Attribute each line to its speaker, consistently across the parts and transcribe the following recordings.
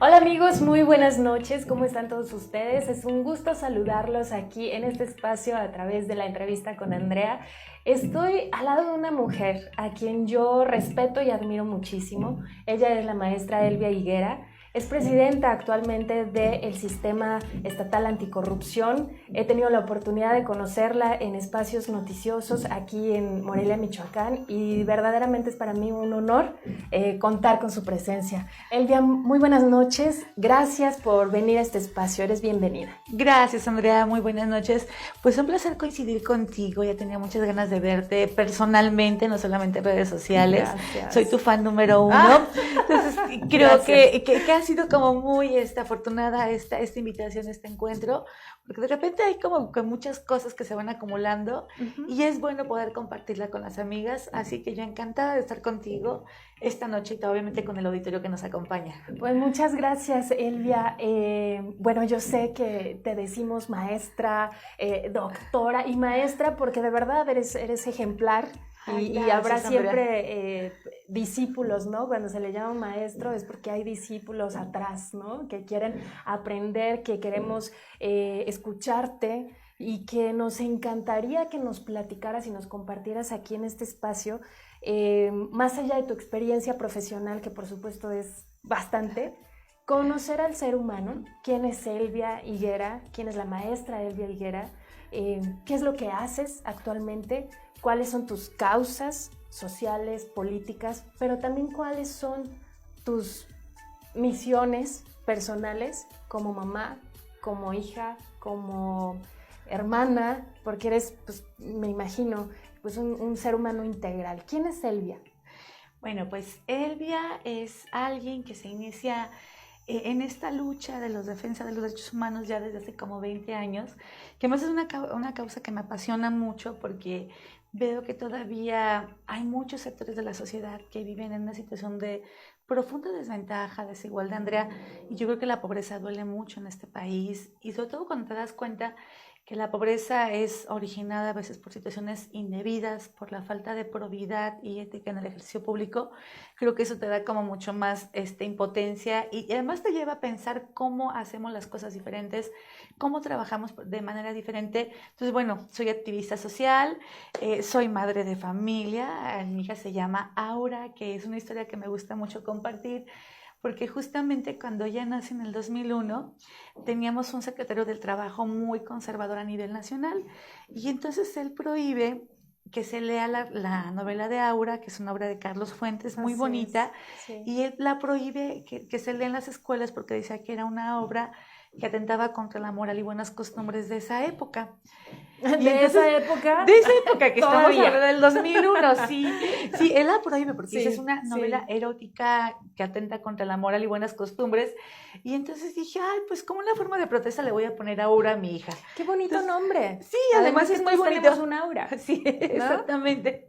Speaker 1: Hola amigos, muy buenas noches, ¿cómo están todos ustedes? Es un gusto saludarlos aquí en este espacio a través de la entrevista con Andrea. Estoy al lado de una mujer a quien yo respeto y admiro muchísimo. Ella es la maestra Elvia Higuera. Es presidenta actualmente del Sistema Estatal Anticorrupción. He tenido la oportunidad de conocerla en espacios noticiosos aquí en Morelia, Michoacán, y verdaderamente es para mí un honor contar con su presencia. Elvia, muy buenas noches. Gracias por venir a este espacio. Eres bienvenida.
Speaker 2: Gracias, Andrea. Muy buenas noches. Pues un placer coincidir contigo. Ya tenía muchas ganas de verte personalmente, no solamente en redes sociales.
Speaker 1: Gracias.
Speaker 2: Soy tu fan número uno. Entonces, creo que ha sido como muy afortunada esta invitación, este encuentro, porque de repente hay como que muchas cosas que se van acumulando y es bueno poder compartirla con las amigas. Así que yo encantada de estar contigo esta noche y obviamente con el auditorio que nos acompaña.
Speaker 1: Pues muchas gracias, Elvia. Bueno, yo sé que te decimos maestra, doctora y maestra porque de verdad eres ejemplar. Y habrá siempre discípulos, ¿no? Cuando se le llama maestro es porque hay discípulos atrás, ¿no? Que quieren aprender, que queremos escucharte y que nos encantaría que nos platicaras y nos compartieras aquí en este espacio, más allá de tu experiencia profesional, que por supuesto es bastante, conocer al ser humano, quién es Elvia Higuera, quién es la maestra Elvia Higuera, qué es lo que haces actualmente, cuáles son tus causas sociales, políticas, pero también cuáles son tus misiones personales como mamá, como hija, como hermana, porque eres, pues, me imagino, pues un ser humano integral. ¿Quién es Elvia?
Speaker 2: Bueno, pues Elvia es alguien que se inicia en esta lucha de los defensa de los derechos humanos ya desde hace como 20 años, que además es una causa que me apasiona mucho porque veo que todavía hay muchos sectores de la sociedad que viven en una situación de profunda desventaja, desigualdad, Andrea, y yo creo que la pobreza duele mucho en este país y sobre todo cuando te das cuenta que la pobreza es originada a veces por situaciones indebidas, por la falta de probidad y ética en el ejercicio público. Creo que eso te da como mucho más impotencia y además te lleva a pensar cómo hacemos las cosas diferentes, cómo trabajamos de manera diferente. Entonces, bueno, soy activista social, soy madre de familia, mi hija se llama Aura, que es una historia que me gusta mucho compartir, porque justamente cuando ella nace en el 2001, teníamos un secretario del Trabajo muy conservador a nivel nacional, y entonces él prohíbe que se lea la novela de Aura, que es una obra de Carlos Fuentes, muy bonita,
Speaker 1: sí.
Speaker 2: y él la prohíbe que se lea en las escuelas porque decía que era una obra que atentaba contra la moral y buenas costumbres de esa época.
Speaker 1: De esa época
Speaker 2: Que estamos hablando del 2001, sí, él la prohíbe porque dice, es una novela erótica que atenta contra la moral y buenas costumbres, y entonces dije, ay, pues como una forma de protesta le voy a poner Aura a mi hija.
Speaker 1: Qué bonito nombre.
Speaker 2: Sí, además es muy bonito.
Speaker 1: Tenemos un Aura.
Speaker 2: Sí, ¿no? Exactamente.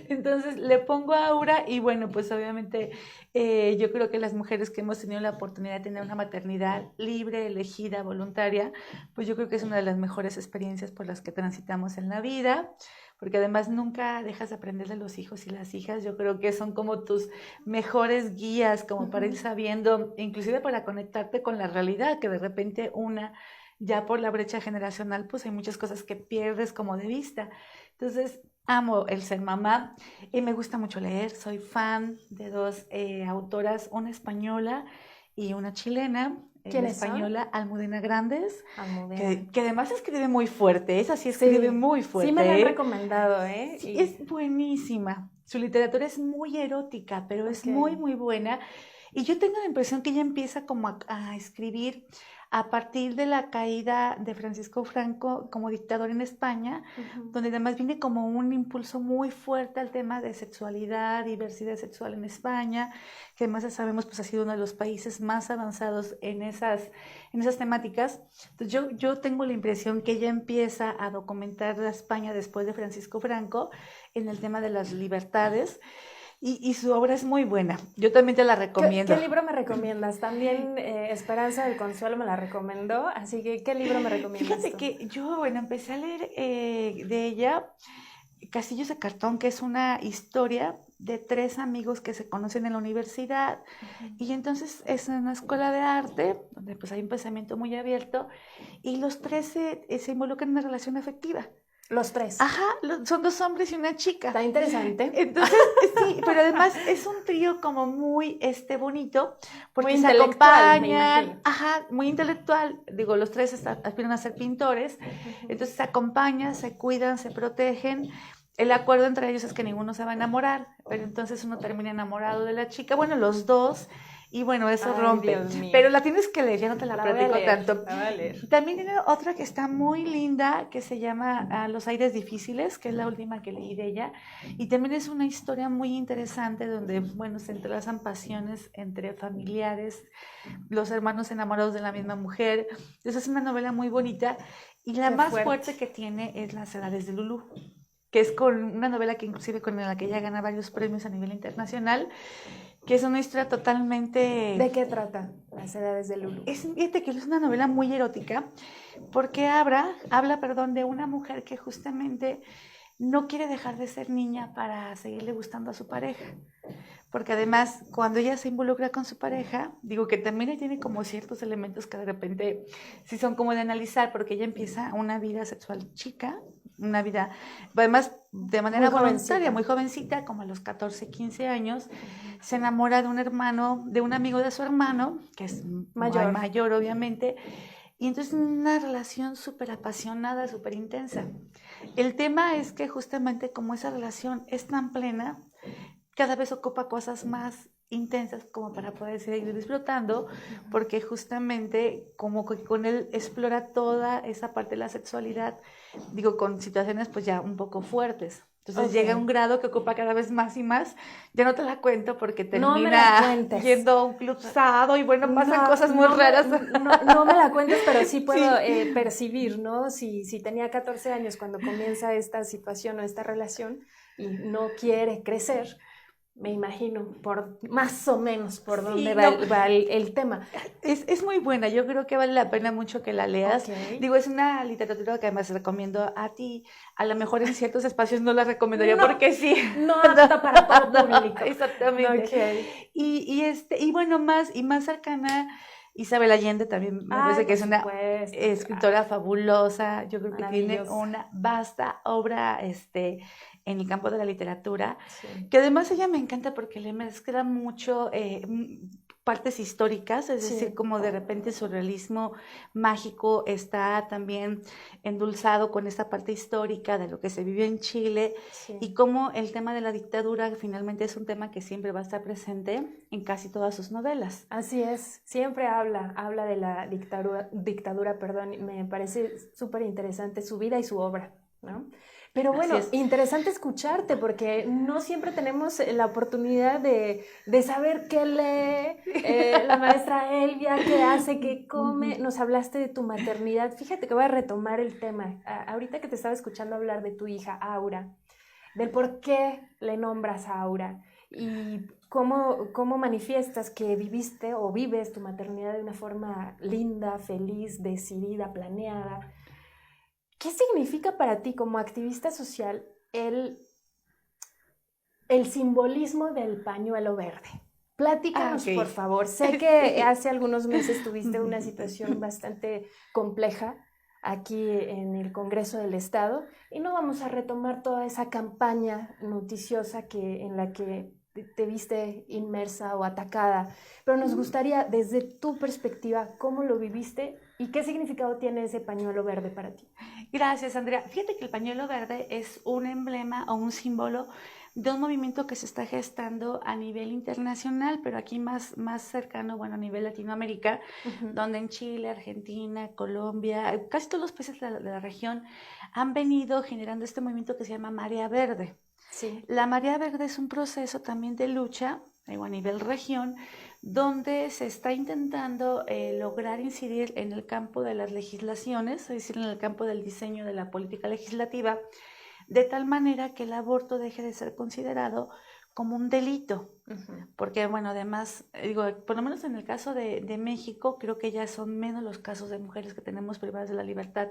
Speaker 2: Entonces le pongo Aura y bueno, pues obviamente yo creo que las mujeres que hemos tenido la oportunidad de tener una maternidad libre, elegida, voluntaria, pues yo creo que es una de las mejores experiencias por las que transitamos en la vida, porque además nunca dejas de aprender de los hijos y las hijas. Yo creo que son como tus mejores guías, como para ir sabiendo, inclusive para conectarte con la realidad, que de repente ya por la brecha generacional, pues hay muchas cosas que pierdes como de vista. Entonces, amo el ser mamá y me gusta mucho leer. Soy fan de dos autoras, una española y una chilena.
Speaker 1: ¿Quiénes
Speaker 2: española,
Speaker 1: son?
Speaker 2: Almudena Grandes,
Speaker 1: Almudena.
Speaker 2: que además escribe muy fuerte, esa sí escribe muy fuerte.
Speaker 1: Sí me la han recomendado, ¿eh?
Speaker 2: Sí, es buenísima. Su literatura es muy erótica, pero es muy, muy buena. Y yo tengo la impresión que ella empieza como a escribir a partir de la caída de Francisco Franco como dictador en España, donde además viene como un impulso muy fuerte al tema de sexualidad, diversidad sexual en España, que además ya sabemos pues ha sido uno de los países más avanzados en esas temáticas. Entonces yo tengo la impresión que ella empieza a documentar la España después de Francisco Franco en el tema de las libertades. Y su obra es muy buena. Yo también te la recomiendo.
Speaker 1: ¿Qué libro me recomiendas? También Esperanza del Consuelo me la recomendó, así que ¿qué libro me recomiendas?
Speaker 2: Fíjate que yo, empecé a leer de ella Castillos de Cartón, que es una historia de 3 amigos que se conocen en la universidad, y entonces es en una escuela de arte, donde pues hay un pensamiento muy abierto, y los 3 se involucran en una relación afectiva.
Speaker 1: Los 3.
Speaker 2: Ajá, son 2 hombres y una chica.
Speaker 1: Está interesante.
Speaker 2: Entonces, sí, pero además es un trío como muy bonito, porque
Speaker 1: muy
Speaker 2: se acompañan, ajá, muy intelectual. Digo, los 3 aspiran a ser pintores, entonces se acompañan, se cuidan, se protegen. El acuerdo entre ellos es que ninguno se va a enamorar, pero entonces uno termina enamorado de la chica, bueno, los 2, y bueno, eso rompe. Pero la tienes que leer, ya no te la platico tanto. También tiene otra que está muy linda, que se llama Los aires difíciles, que es la última que leí de ella, y también es una historia muy interesante donde, bueno, se entrelazan pasiones entre familiares, los hermanos enamorados de la misma mujer. Entonces es una novela muy bonita, y la más fuerte que tiene es Las edades de Lulú, que es con una novela que inclusive con la que ella gana varios premios a nivel internacional, que es una historia totalmente...
Speaker 1: ¿De qué trata Las edades de Lulú?
Speaker 2: Fíjate que es una novela muy erótica, porque habla, de una mujer que justamente no quiere dejar de ser niña para seguirle gustando a su pareja. Porque además, cuando ella se involucra con su pareja, digo que también tiene como ciertos elementos que de repente sí son como de analizar, porque ella empieza una vida sexual chica, una vida, además de manera voluntaria, muy jovencita, como a los 14, 15 años, se enamora de un hermano, de un amigo de su hermano, que es mayor obviamente, y entonces una relación súper apasionada, súper intensa. El tema es que justamente como esa relación es tan plena, cada vez ocupa cosas más intensas como para poder seguir disfrutando, porque justamente como que con él explora toda esa parte de la sexualidad, digo, con situaciones pues ya un poco fuertes. Entonces llega a un grado que ocupa cada vez más y más. Ya no te la cuento porque termina yendo a un club sado y bueno, pasan cosas muy raras.
Speaker 1: No me la cuentes, pero sí puedo percibir, ¿no? Si tenía 14 años cuando comienza esta situación o esta relación y no quiere crecer, me imagino más o menos por dónde va el tema.
Speaker 2: Es muy buena, yo creo que vale la pena mucho que la leas. Digo, es una literatura que además recomiendo a ti. A lo mejor en ciertos espacios no la recomendaría porque sí.
Speaker 1: No apta para todo público.
Speaker 2: Exactamente. Y bueno, más cercana, Isabel Allende también me parece que es una escritora fabulosa. Yo creo que tiene una vasta obra en el campo de la literatura, que además ella me encanta porque le mezcla mucho partes históricas, es decir, como de repente su realismo mágico está también endulzado con esta parte histórica de lo que se vivió en Chile, y como el tema de la dictadura finalmente es un tema que siempre va a estar presente en casi todas sus novelas.
Speaker 1: Así es, siempre habla de la dictadura, me parece súper interesante su vida y su obra, ¿no? Pero bueno, interesante escucharte porque no siempre tenemos la oportunidad de saber qué lee la maestra Elvia, qué hace, qué come. Nos hablaste de tu maternidad. Fíjate que voy a retomar el tema. Ahorita que te estaba escuchando hablar de tu hija Aura, del por qué le nombras a Aura y cómo manifiestas que viviste o vives tu maternidad de una forma linda, feliz, decidida, planeada. ¿Qué significa para ti como activista social el simbolismo del pañuelo verde? Platícanos, por favor. Sé que hace algunos meses tuviste una situación bastante compleja aquí en el Congreso del Estado y no vamos a retomar toda esa campaña noticiosa en la que te viste inmersa o atacada, pero nos gustaría desde tu perspectiva cómo lo viviste y qué significado tiene ese pañuelo verde para ti.
Speaker 2: Gracias, Andrea. Fíjate que el pañuelo verde es un emblema o un símbolo de un movimiento que se está gestando a nivel internacional, pero aquí más cercano, bueno, a nivel Latinoamérica, donde en Chile, Argentina, Colombia, casi todos los países de la región han venido generando este movimiento que se llama Marea Verde.
Speaker 1: Sí.
Speaker 2: La Marea Verde es un proceso también de lucha, a nivel región, donde se está intentando lograr incidir en el campo de las legislaciones, es decir, en el campo del diseño de la política legislativa, de tal manera que el aborto deje de ser considerado como un delito. Porque, bueno, además, digo, por lo menos en el caso de México, creo que ya son menos los casos de mujeres que tenemos privadas de la libertad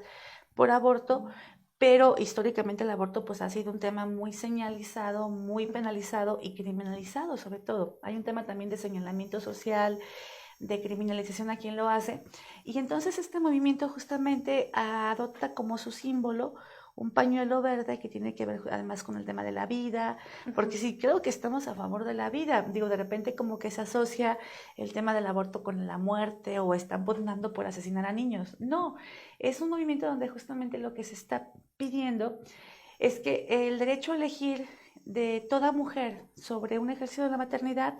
Speaker 2: por aborto, pero históricamente el aborto pues ha sido un tema muy señalizado, muy penalizado y criminalizado sobre todo. Hay un tema también de señalamiento social, de criminalización a quien lo hace. Y entonces este movimiento justamente adopta como su símbolo un pañuelo verde que tiene que ver además con el tema de la vida, porque sí creo que estamos a favor de la vida. Digo, de repente como que se asocia el tema del aborto con la muerte o están pugnando por asesinar a niños. No, es un movimiento donde justamente lo que se está pidiendo es que el derecho a elegir de toda mujer sobre un ejercicio de la maternidad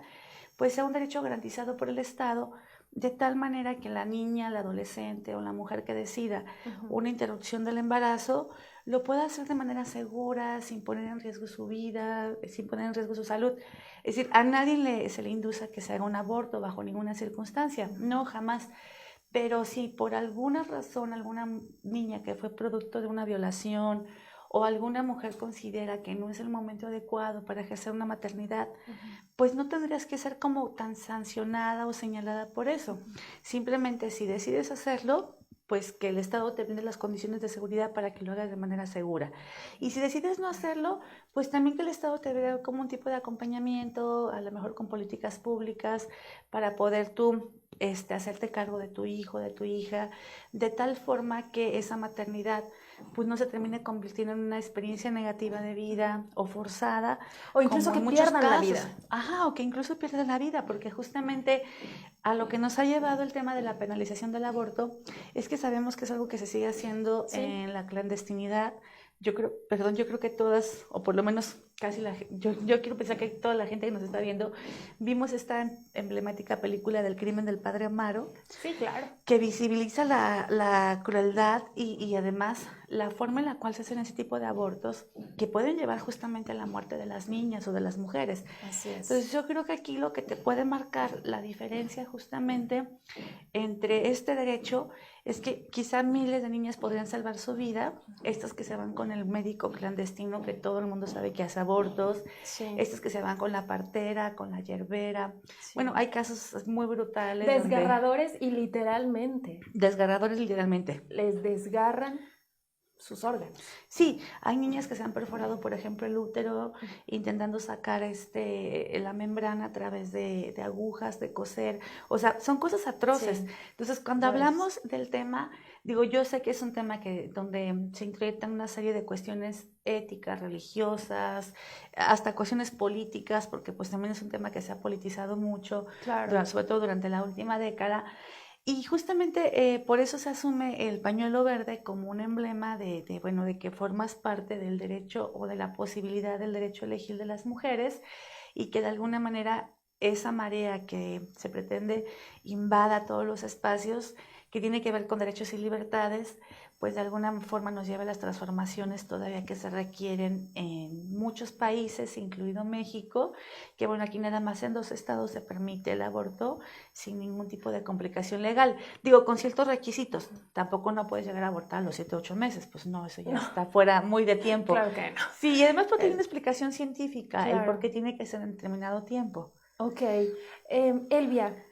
Speaker 2: pues sea un derecho garantizado por el Estado, de tal manera que la niña, la adolescente o la mujer que decida una interrupción del embarazo lo pueda hacer de manera segura, sin poner en riesgo su vida, sin poner en riesgo su salud. Es decir, a nadie se le induce a que se haga un aborto bajo ninguna circunstancia, no, jamás. Pero si por alguna razón alguna niña que fue producto de una violación o alguna mujer considera que no es el momento adecuado para ejercer una maternidad, pues no tendrías que ser como tan sancionada o señalada por eso. Simplemente si decides hacerlo, pues que el Estado te brinde las condiciones de seguridad para que lo hagas de manera segura. Y si decides no hacerlo, pues también que el Estado te dé como un tipo de acompañamiento, a lo mejor con políticas públicas, para poder tú hacerte cargo de tu hijo, de tu hija, de tal forma que esa maternidad pues no se termine convirtiendo en una experiencia negativa de vida o forzada.
Speaker 1: O incluso que pierdan la vida.
Speaker 2: Ajá, o que incluso pierdan la vida, porque justamente a lo que nos ha llevado el tema de la penalización del aborto es que sabemos que es algo que se sigue haciendo en la clandestinidad. Yo creo que todas, o por lo menos casi yo quiero pensar que toda la gente que nos está viendo, vimos esta emblemática película del crimen del padre Amaro.
Speaker 1: Sí, claro.
Speaker 2: Que visibiliza la crueldad y además la forma en la cual se hacen ese tipo de abortos que pueden llevar justamente a la muerte de las niñas o de las mujeres.
Speaker 1: Así es.
Speaker 2: Entonces yo creo que aquí lo que te puede marcar la diferencia justamente entre este derecho es que quizá miles de niñas podrían salvar su vida, estas que se van con el médico clandestino que todo el mundo sabe que hace abortos, estas que se van con la partera, con la yerbera. Bueno, hay casos muy brutales.
Speaker 1: Desgarradores y literalmente.
Speaker 2: Desgarradores literalmente.
Speaker 1: Les desgarran sus órganos.
Speaker 2: Sí, hay niñas que se han perforado, por ejemplo, el útero, intentando sacar la membrana a través de agujas, de coser. O sea, son cosas atroces. Sí. Entonces, cuando hablamos del tema, digo, yo sé que es un tema donde se introyectan una serie de cuestiones éticas, religiosas, hasta cuestiones políticas, porque pues también es un tema que se ha politizado mucho, claro, sobre todo durante la última década. Y justamente por eso se asume el pañuelo verde como un emblema de que formas parte del derecho o de la posibilidad del derecho a elegir de las mujeres y que de alguna manera esa marea que se pretende invada todos los espacios que tiene que ver con derechos y libertades, pues de alguna forma nos lleva a las transformaciones todavía que se requieren en muchos países, incluido México, que bueno, aquí nada más en 2 estados se permite el aborto sin ningún tipo de complicación legal. Digo, con ciertos requisitos, tampoco no puedes llegar a abortar a los 7 o 8 meses, pues no, eso ya está fuera muy de tiempo.
Speaker 1: Claro que no.
Speaker 2: Sí, y además porque tiene una explicación científica, el por qué tiene que ser en determinado tiempo.
Speaker 1: Ok. Elvia,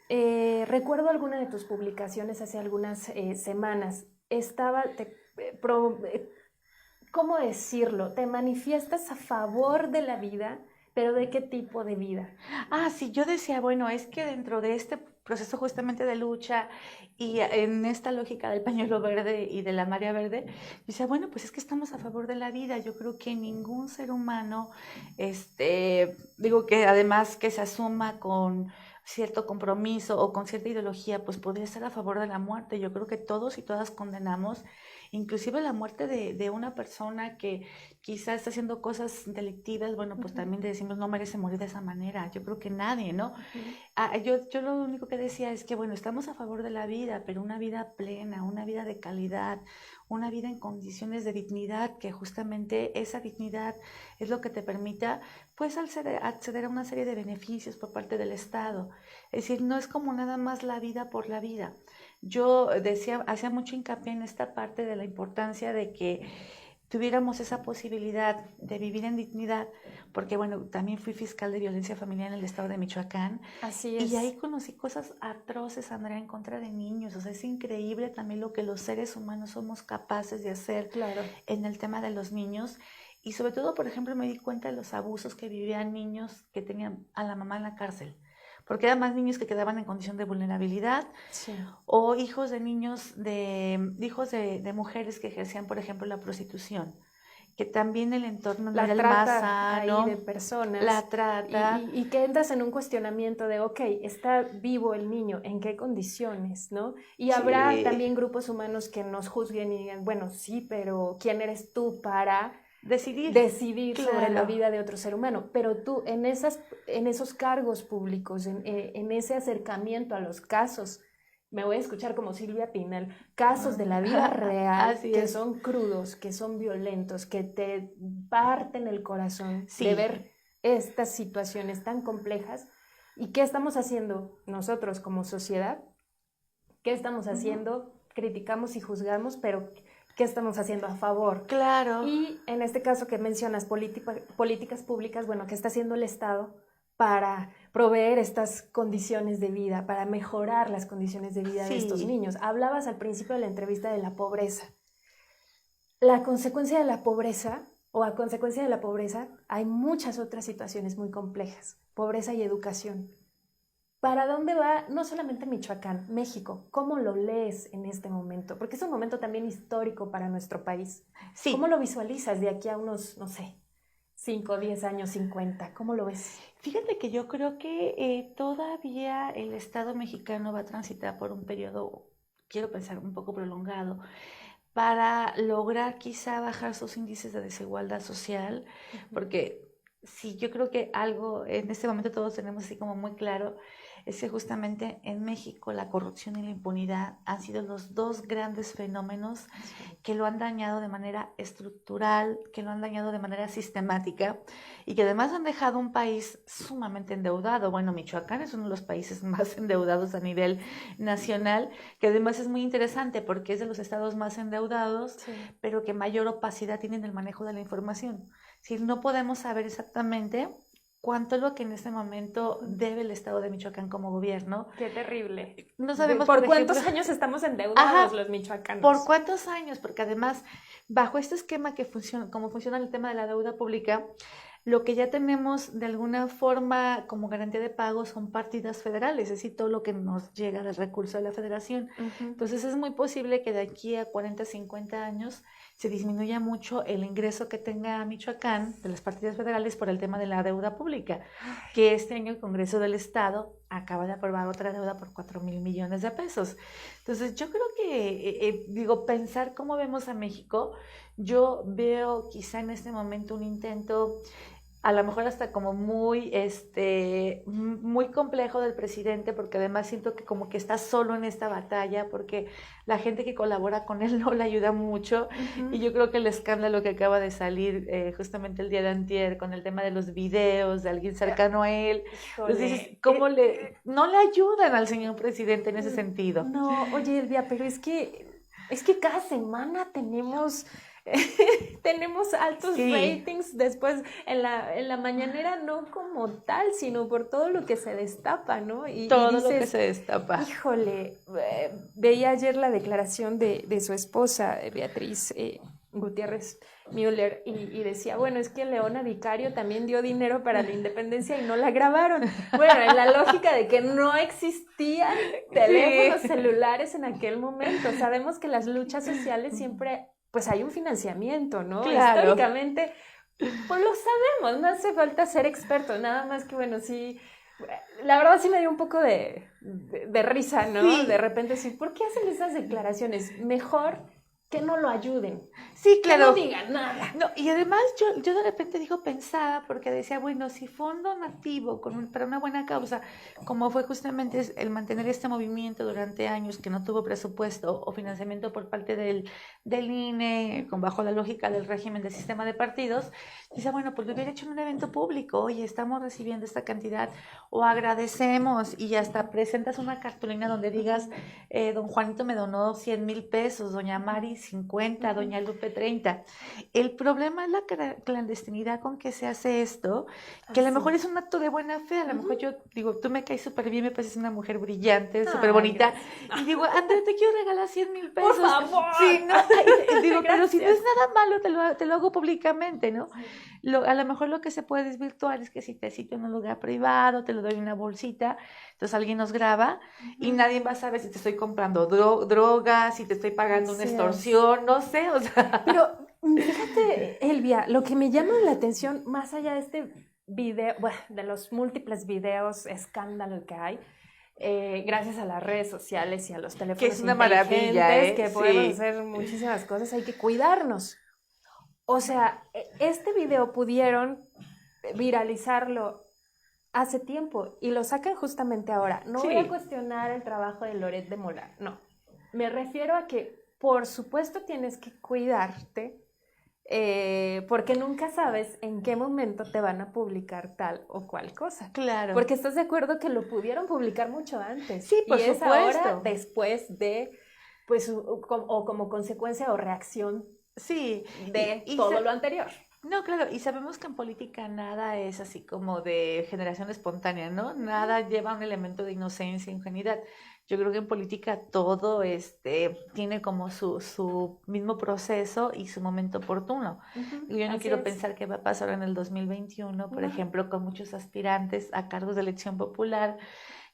Speaker 1: recuerdo alguna de tus publicaciones hace algunas semanas. ¿Cómo decirlo? Te manifiestas a favor de la vida, pero ¿de qué tipo de vida?
Speaker 2: Ah, sí, yo decía, bueno, es que dentro de este proceso justamente de lucha y en esta lógica del pañuelo verde y de la marea verde, decía, bueno, pues es que estamos a favor de la vida. Yo creo que ningún ser humano, digo que además que se asuma con cierto compromiso o con cierta ideología, pues podría estar a favor de la muerte. Yo creo que todos y todas condenamos inclusive la muerte de una persona que quizás está haciendo cosas delictivas. Bueno, pues también decimos no merece morir de esa manera. Yo creo que nadie, ¿no? Yo lo único que decía es que, bueno, estamos a favor de la vida, pero una vida plena, una vida de calidad, una vida en condiciones de dignidad, que justamente esa dignidad es lo que te permita pues acceder a una serie de beneficios por parte del Estado. Es decir, no es como nada más la vida por la vida. Yo hacía mucho hincapié en esta parte de la importancia de que tuviéramos esa posibilidad de vivir en dignidad, porque bueno, también fui fiscal de violencia familiar en el estado de Michoacán.
Speaker 1: Así es.
Speaker 2: Y ahí conocí cosas atroces, Andrea, en contra de niños. O sea, es increíble también lo que los seres humanos somos capaces de hacer en el tema de los niños. Y sobre todo, por ejemplo, me di cuenta de los abusos que vivían niños que tenían a la mamá en la cárcel. Porque eran más niños que quedaban en condición de vulnerabilidad, o hijos de niños, hijos de mujeres que ejercían, por ejemplo, la prostitución, que también el entorno no era el más sano.
Speaker 1: Ahí de personas.
Speaker 2: La trata.
Speaker 1: Y que entras en un cuestionamiento de, ok, está vivo el niño, ¿en qué condiciones, no? Y habrá también grupos humanos que nos juzguen y digan, bueno, sí, pero ¿quién eres tú para decidir sobre la vida de otro ser humano? Pero tú, en esos cargos públicos, en ese acercamiento a los casos, me voy a escuchar como Silvia Pinal, casos de la vida real que son crudos, que son violentos, que te parten el corazón de ver estas situaciones tan complejas. ¿Y qué estamos haciendo nosotros como sociedad? ¿Qué estamos haciendo? Criticamos y juzgamos, pero ¿qué estamos haciendo a favor?
Speaker 2: Claro.
Speaker 1: Y en este caso que mencionas, políticas públicas, bueno, ¿qué está haciendo el Estado para proveer estas condiciones de vida, para mejorar las condiciones de vida de estos niños? Hablabas al principio de la entrevista de la pobreza. La consecuencia de la pobreza, o a consecuencia de la pobreza, hay muchas otras situaciones muy complejas. Pobreza y educación. ¿Para dónde va no solamente Michoacán, México? ¿Cómo lo lees en este momento? Porque es un momento también histórico para nuestro país. Sí. ¿Cómo lo visualizas de aquí a unos, no sé, 5, 10 años, 50? ¿Cómo lo ves?
Speaker 2: Fíjate que yo creo que todavía el Estado mexicano va a transitar por un periodo, quiero pensar, un poco prolongado, para lograr quizá bajar sus índices de desigualdad social, porque sí, yo creo que algo en este momento todos tenemos así como muy claro, es que justamente en México la corrupción y la impunidad han sido los dos grandes fenómenos que lo han dañado de manera estructural, que lo han dañado de manera sistemática y que además han dejado un país sumamente endeudado. Bueno, Michoacán es uno de los países más endeudados a nivel nacional, que además es muy interesante porque es de los estados más endeudados, pero que mayor opacidad tienen en el manejo de la información. Si no podemos saber exactamente cuánto es lo que en este momento debe el Estado de Michoacán como gobierno.
Speaker 1: ¡Qué terrible!
Speaker 2: No sabemos
Speaker 1: ¿Por cuántos años estamos endeudados los michoacanos?
Speaker 2: ¿Por cuántos años? Porque además, bajo este esquema que funciona, como funciona el tema de la deuda pública, lo que ya tenemos de alguna forma como garantía de pago son partidas federales, es decir, todo lo que nos llega del recurso de la federación. Entonces es muy posible que de aquí a 40, 50 años se disminuya mucho el ingreso que tenga Michoacán de las partidas federales por el tema de la deuda pública, que este año el Congreso del Estado acaba de aprobar otra deuda por 4,000 millones de pesos. Entonces yo creo que, pensar cómo vemos a México, yo veo quizá en este momento un intento a lo mejor hasta como muy complejo del presidente, porque además siento que como que está solo en esta batalla, porque la gente que colabora con él no le ayuda mucho, y yo creo que el escándalo que acaba de salir justamente el día de antier con el tema de los videos de alguien cercano a él, entonces ¿cómo no le ayudan al señor presidente en ese sentido?
Speaker 1: No, oye Elvia, pero es que cada semana tenemos altos ratings después en la mañanera, no como tal, sino por todo lo que se destapa, ¿no?
Speaker 2: Todo lo que se destapa.
Speaker 1: Híjole, veía ayer la declaración de su esposa, Beatriz Gutiérrez Müller, y decía, bueno, es que Leona Vicario también dio dinero para la independencia y no la grabaron. Bueno, en la lógica de que no existían teléfonos celulares en aquel momento. Sabemos que las luchas sociales siempre pues hay un financiamiento, ¿no?
Speaker 2: Claro.
Speaker 1: Históricamente, pues lo sabemos, no hace falta ser experto, nada más que, bueno, sí, la verdad sí me dio un poco de risa, ¿no? Sí. De repente sí, ¿por qué hacen esas declaraciones? Mejor que no lo ayuden.
Speaker 2: Sí, claro.
Speaker 1: Que no digan nada.
Speaker 2: No, y además yo de repente pensaba, porque decía, bueno, si fue un donativo para una buena causa, como fue justamente el mantener este movimiento durante años que no tuvo presupuesto o financiamiento por parte del INE, bajo la lógica del régimen del sistema de partidos, dice, bueno, pues lo hubiera hecho en un evento público, oye, estamos recibiendo esta cantidad, o agradecemos, y hasta presentas una cartulina donde digas, don Juanito me donó 100,000 pesos, doña Mari 50, doña Lupe 30. El problema es la clandestinidad con que se hace esto, que a lo mejor es un acto de buena fe, a lo mejor yo digo, tú me caes súper bien, me pareces una mujer brillante, súper bonita, y digo, Andrea, te quiero regalar 100,000 pesos.
Speaker 1: Por favor.
Speaker 2: Sí, no, digo, pero si no es nada malo, te lo hago públicamente, ¿no? A lo mejor lo que se puede desvirtuar es que si te cito en un lugar privado, te lo doy en una bolsita, entonces alguien nos graba y nadie va a saber si te estoy comprando drogas, si te estoy pagando una extorsión, no sé, o sea.
Speaker 1: Pero fíjate, Elvia, lo que me llama la atención, más allá de este video, bueno, de los múltiples videos escándalo que hay, gracias a las redes sociales y a los teléfonos
Speaker 2: que es una maravilla,
Speaker 1: que podemos hacer muchísimas cosas, hay que cuidarnos. O sea, este video pudieron viralizarlo hace tiempo y lo sacan justamente ahora. No voy a cuestionar el trabajo de Loret de Mola, no. Me refiero a que, por supuesto, tienes que cuidarte porque nunca sabes en qué momento te van a publicar tal o cual cosa.
Speaker 2: Claro.
Speaker 1: Porque estás de acuerdo que lo pudieron publicar mucho antes.
Speaker 2: Sí, por
Speaker 1: supuesto.
Speaker 2: supuesto.
Speaker 1: Y es ahora después de, pues, o como consecuencia o reacción de todo lo anterior.
Speaker 2: No, claro, y sabemos que en política nada es así como de generación espontánea, ¿no? Nada lleva un elemento de inocencia, ingenuidad. Yo creo que en política todo tiene como su mismo proceso y su momento oportuno. Yo no quiero pensar qué va a pasar en el 2021, por ejemplo, con muchos aspirantes a cargos de elección popular,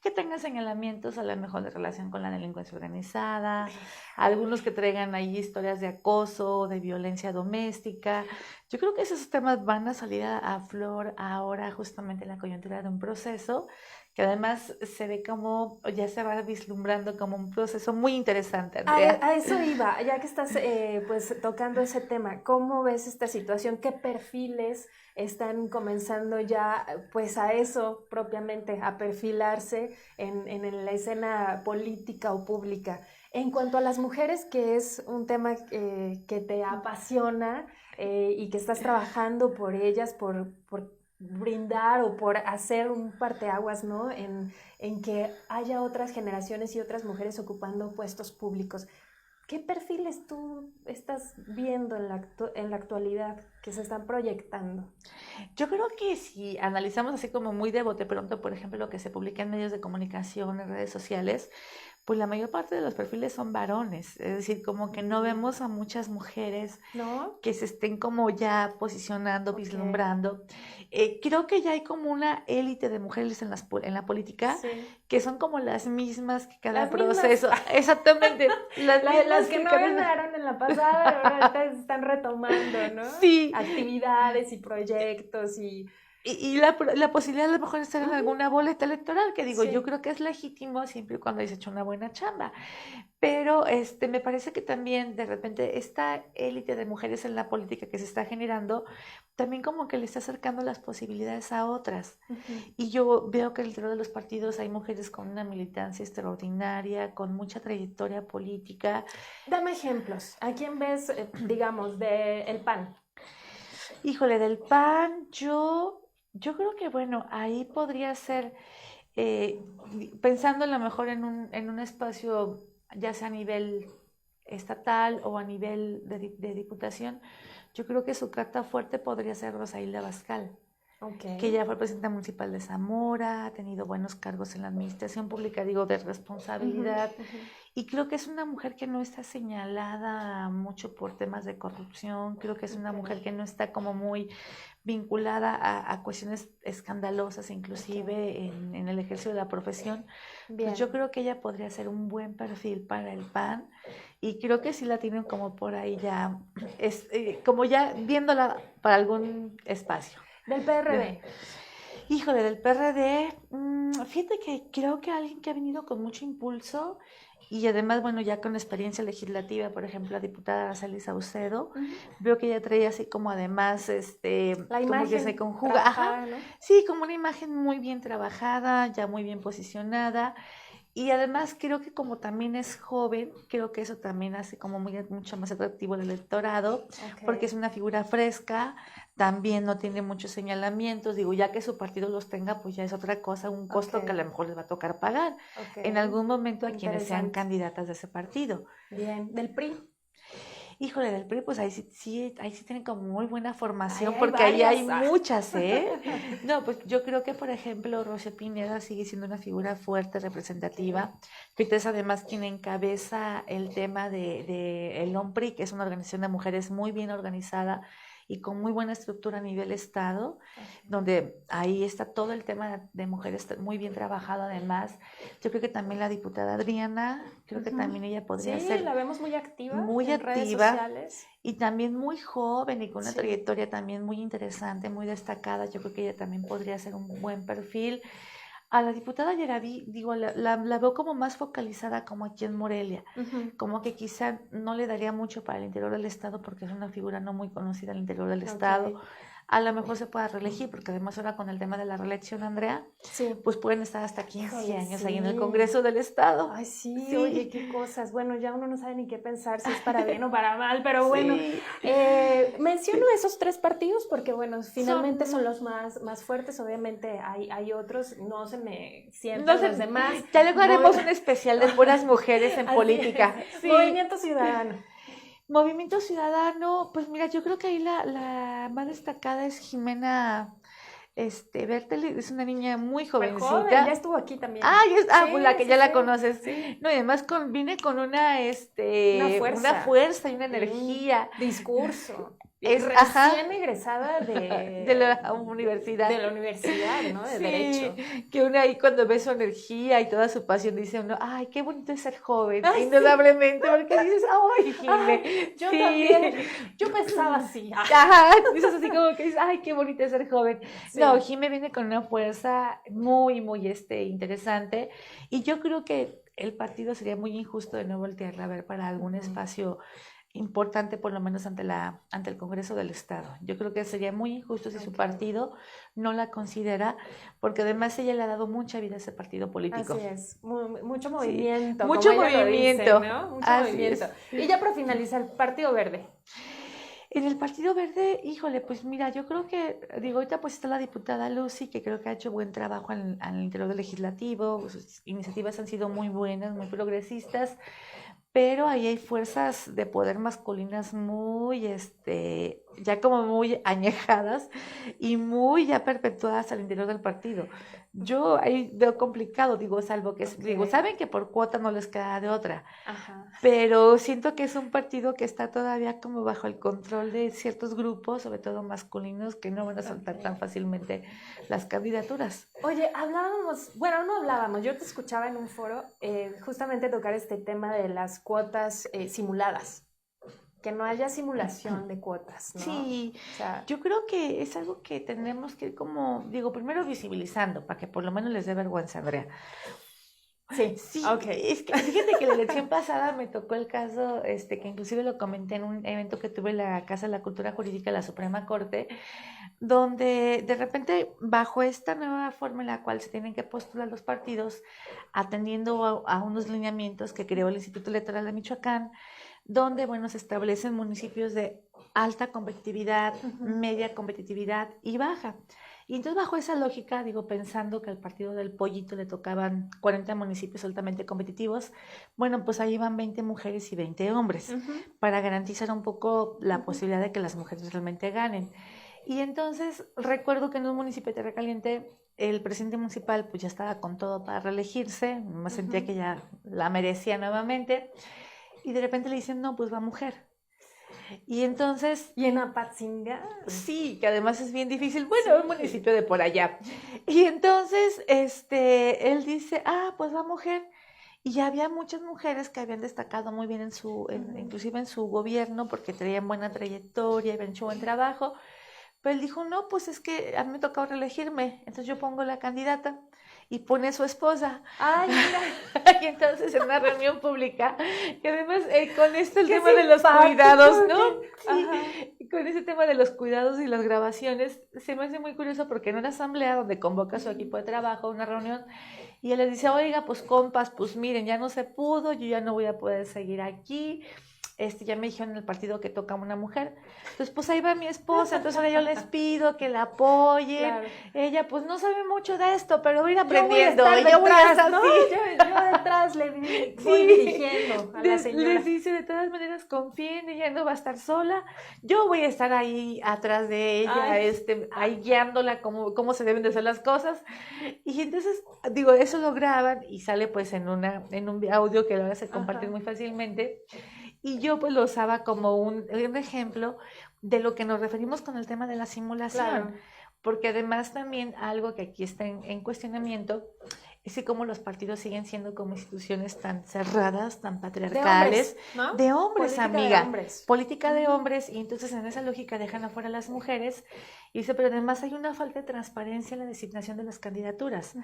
Speaker 2: que tengan señalamientos a lo mejor de relación con la delincuencia organizada, algunos que traigan ahí historias de acoso, de violencia doméstica. Yo creo que esos temas van a salir a flor ahora justamente en la coyuntura de un proceso que además se ve como, ya se va vislumbrando como un proceso muy interesante, Andrea.
Speaker 1: A eso iba, ya que estás pues tocando ese tema, ¿cómo ves esta situación? ¿Qué perfiles están comenzando ya pues a eso propiamente, a perfilarse en la escena política o pública? En cuanto a las mujeres, que es un tema que te apasiona y que estás trabajando por ellas, por brindar o por hacer un parteaguas, ¿no? En que haya otras generaciones y otras mujeres ocupando puestos públicos. ¿Qué perfiles tú estás viendo en la actualidad que se están proyectando?
Speaker 2: Yo creo que si analizamos así como muy de bote pronto, por ejemplo, lo que se publica en medios de comunicación, en redes sociales, pues la mayor parte de los perfiles son varones, es decir, como que no vemos a muchas mujeres que se estén como ya posicionando, vislumbrando. Creo que ya hay como una élite de mujeres en la política que son como las mismas que cada proceso. Exactamente.
Speaker 1: Las que no ganaron en la pasada, ahora están retomando, ¿no?
Speaker 2: Sí.
Speaker 1: Actividades y proyectos
Speaker 2: y la posibilidad a lo mejor de estar en alguna boleta electoral, que digo, yo creo que es legítimo siempre y cuando hayas hecho una buena chamba. Pero me parece que también de repente esta élite de mujeres en la política que se está generando, también como que le está acercando las posibilidades a otras. Y yo veo que dentro de los partidos hay mujeres con una militancia extraordinaria, con mucha trayectoria política.
Speaker 1: Dame ejemplos. ¿A quién ves, digamos, del PAN?
Speaker 2: Híjole, del PAN, yo creo que, bueno, ahí podría ser, pensando a lo mejor en un espacio, ya sea a nivel estatal o a nivel de diputación, yo creo que su carta fuerte podría ser Rosaíla Abascal, que ella fue presidenta municipal de Zamora, ha tenido buenos cargos en la administración pública, digo, de responsabilidad, y creo que es una mujer que no está señalada mucho por temas de corrupción, creo que es una mujer que no está como muy vinculada a cuestiones escandalosas, inclusive en el ejercicio de la profesión. Pues yo creo que ella podría ser un buen perfil para el PAN y creo que sí la tienen como por ahí ya, como ya viéndola para algún espacio.
Speaker 1: ¿Del PRD?
Speaker 2: Híjole, del PRD, fíjate que creo que alguien que ha venido con mucho impulso y además, bueno, ya con experiencia legislativa, por ejemplo, la diputada Araceli Saucedo, veo que ella trae así como además,
Speaker 1: la imagen
Speaker 2: como que se conjuga, ¿no? Sí, como una imagen muy bien trabajada, ya muy bien posicionada. Y además creo que como también es joven, creo que eso también hace como mucho más atractivo el electorado, porque es una figura fresca, también no tiene muchos señalamientos, digo, ya que su partido los tenga, pues ya es otra cosa, un costo que a lo mejor les va a tocar pagar en algún momento a quienes sean candidatas de ese partido.
Speaker 1: Bien, ¿del PRI?
Speaker 2: Híjole, del PRI, pues ahí sí tienen como muy buena formación,
Speaker 1: Hay
Speaker 2: porque ahí hay
Speaker 1: varias.
Speaker 2: muchas, ¿eh? No, pues yo creo que, por ejemplo, Rosa Pineda sigue siendo una figura fuerte, representativa, que es además quien encabeza el tema de el OMPRI, que es una organización de mujeres muy bien organizada y con muy buena estructura a nivel Estado, donde ahí está todo el tema de mujeres muy bien trabajado además. Yo creo que también la diputada Adriana, creo que también ella podría
Speaker 1: Sí,
Speaker 2: ser
Speaker 1: la vemos muy activa
Speaker 2: muy
Speaker 1: en redes
Speaker 2: activa
Speaker 1: sociales.
Speaker 2: y también muy joven y con una
Speaker 1: Sí.
Speaker 2: trayectoria también muy interesante, muy destacada. Yo creo que ella también podría ser un buen perfil. A la diputada Yeraví, digo, la veo como más focalizada como aquí en Morelia, como que quizá no le daría mucho para el interior del estado porque es una figura no muy conocida en el interior del estado. A lo mejor se pueda reelegir, porque además ahora con el tema de la reelección, Andrea,
Speaker 1: Sí.
Speaker 2: pues pueden estar hasta 15
Speaker 1: Híjole,
Speaker 2: años
Speaker 1: sí.
Speaker 2: ahí en el Congreso del Estado.
Speaker 1: Ay, sí,
Speaker 2: Sí.
Speaker 1: oye, qué cosas. Bueno, ya uno no sabe ni qué pensar, si es para bien o para mal, pero bueno.
Speaker 2: Sí.
Speaker 1: Menciono esos 3 partidos porque, bueno, finalmente son los más fuertes. Obviamente hay otros, no se me sientan los demás.
Speaker 2: Ya luego haremos un especial de puras mujeres en
Speaker 1: Así
Speaker 2: política.
Speaker 1: es.
Speaker 2: Sí.
Speaker 1: Movimiento Ciudadano.
Speaker 2: Movimiento Ciudadano, pues mira, yo creo que ahí la más destacada es Jimena Bertel, es una niña muy jovencita.
Speaker 1: Joven, ya estuvo aquí también.
Speaker 2: Pues la que ya la conoces. Sí. No, y además viene con una fuerza y una energía.
Speaker 1: Discurso.
Speaker 2: Es
Speaker 1: recién egresada de
Speaker 2: la universidad.
Speaker 1: De la universidad, ¿no? De Derecho.
Speaker 2: Que uno ahí cuando ve su energía y toda su pasión dice uno, ay, qué bonito es ser joven,
Speaker 1: Ay,
Speaker 2: indudablemente, porque dices, ay, Jimé.
Speaker 1: Yo también, yo pensaba así.
Speaker 2: Dices así como que dices, ay, qué bonito es ser joven. Sí. No, Jimé viene con una fuerza muy, muy interesante, y yo creo que el partido sería muy injusto de no voltearla a ver para algún espacio importante, por lo menos ante el Congreso del Estado. Yo creo que sería muy injusto si su partido no la considera, porque además ella le ha dado mucha vida a ese partido político.
Speaker 1: Así es, mucho movimiento.
Speaker 2: Sí, mucho movimiento.
Speaker 1: Dice, ¿no? Mucho movimiento. Y ya para finalizar, el Partido Verde.
Speaker 2: En el Partido Verde, híjole, pues mira, yo creo que, ahorita pues está la diputada Lucy, que creo que ha hecho buen trabajo en el interior del legislativo, sus iniciativas han sido muy buenas, muy progresistas, pero ahí hay fuerzas de poder masculinas muy, ya como muy añejadas y muy ya perpetuadas al interior del partido. Yo ahí veo complicado, salvo que, saben que por cuota no les queda de otra, pero siento que es un partido que está todavía como bajo el control de ciertos grupos, sobre todo masculinos, que no van a soltar tan fácilmente las candidaturas.
Speaker 1: Oye, no hablábamos, yo te escuchaba en un foro justamente tocar este tema de las cuotas simuladas. Que no haya simulación de cuotas, ¿no?
Speaker 2: Sí, o sea, yo creo que es algo que tenemos que ir primero visibilizando, para que por lo menos les dé vergüenza, Andrea. Sí, okay. Es que fíjate que la elección pasada me tocó el caso, que inclusive lo comenté en un evento que tuve en la Casa de la Cultura Jurídica de la Suprema Corte, donde de repente, bajo esta nueva forma en la cual se tienen que postular los partidos, atendiendo a unos lineamientos que creó el Instituto Electoral de Michoacán, donde, se establecen municipios de alta competitividad, media competitividad y baja. Y entonces, bajo esa lógica, pensando que al partido del Pollito le tocaban 40 municipios altamente competitivos, pues ahí van 20 mujeres y 20 hombres, para garantizar un poco la posibilidad de que las mujeres realmente ganen. Y entonces, recuerdo que en un municipio de Tierra Caliente, el presidente municipal pues ya estaba con todo para reelegirse, me sentía que ya la merecía nuevamente, y de repente le dicen, no, pues va mujer. Y entonces...
Speaker 1: ¿Y en Apatzingán?
Speaker 2: Sí, que además es bien difícil. Bueno, un municipio de por allá. Y entonces, él dice, pues va mujer. Y ya había muchas mujeres que habían destacado muy bien inclusive en su gobierno, porque traían buena trayectoria, habían hecho buen trabajo. Pero él dijo, no, pues es que a mí me tocó reelegirme. Entonces yo pongo la candidata. Y pone a su esposa.
Speaker 1: ¡Ay, mira!
Speaker 2: Y entonces en una reunión pública, que además con el tema de los cuidados, ¿no? Sí, con ese tema de los cuidados y las grabaciones, se me hace muy curioso porque en una asamblea donde convoca a su equipo de trabajo, una reunión, y él les dice, oiga, pues compas, pues miren, ya no se pudo, yo ya no voy a poder seguir aquí, ya me dijeron en el partido que toca una mujer. Entonces, pues ahí va mi esposa, entonces ahora yo les pido que la apoyen. Claro. Ella, pues no sabe mucho de esto, pero voy a ir aprendiendo.
Speaker 1: Yo voy a estar, ¿no? Yo detrás le voy dirigiendo a la señora.
Speaker 2: Les dice, de todas maneras, confíen, ella no va a estar sola. Yo voy a estar ahí atrás de ella, ahí guiándola cómo se deben de hacer las cosas. Y entonces, digo, eso lo graban y sale pues en un audio que ahora se comparte muy fácilmente. Y yo pues lo usaba como un ejemplo de lo que nos referimos con el tema de la simulación. Claro. Porque además también algo que aquí está en cuestionamiento es que como los partidos siguen siendo como instituciones tan cerradas, tan patriarcales. De hombres, amiga. De hombres. Política de hombres, y entonces en esa lógica dejan afuera a las mujeres. Y dice, pero además hay una falta de transparencia en la designación de las candidaturas.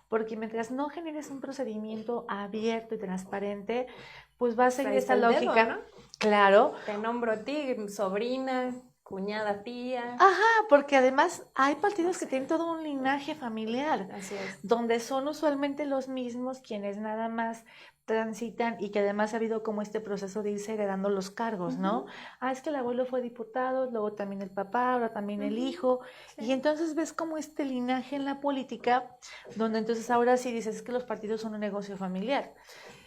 Speaker 2: Porque mientras no generes un procedimiento abierto y transparente, pues va a seguir esa lógica. Dedo, ¿no? Claro.
Speaker 1: Te nombro a ti, sobrina, cuñada, tía.
Speaker 2: Ajá, porque además hay partidos que tienen todo un linaje familiar.
Speaker 1: Así es.
Speaker 2: Donde son usualmente los mismos quienes nada más transitan y que además ha habido como este proceso de irse heredando los cargos, ¿no? Es que el abuelo fue diputado, luego también el papá, ahora también el hijo. Sí. Y entonces ves como este linaje en la política, donde entonces ahora sí dices, es que los partidos son un negocio familiar.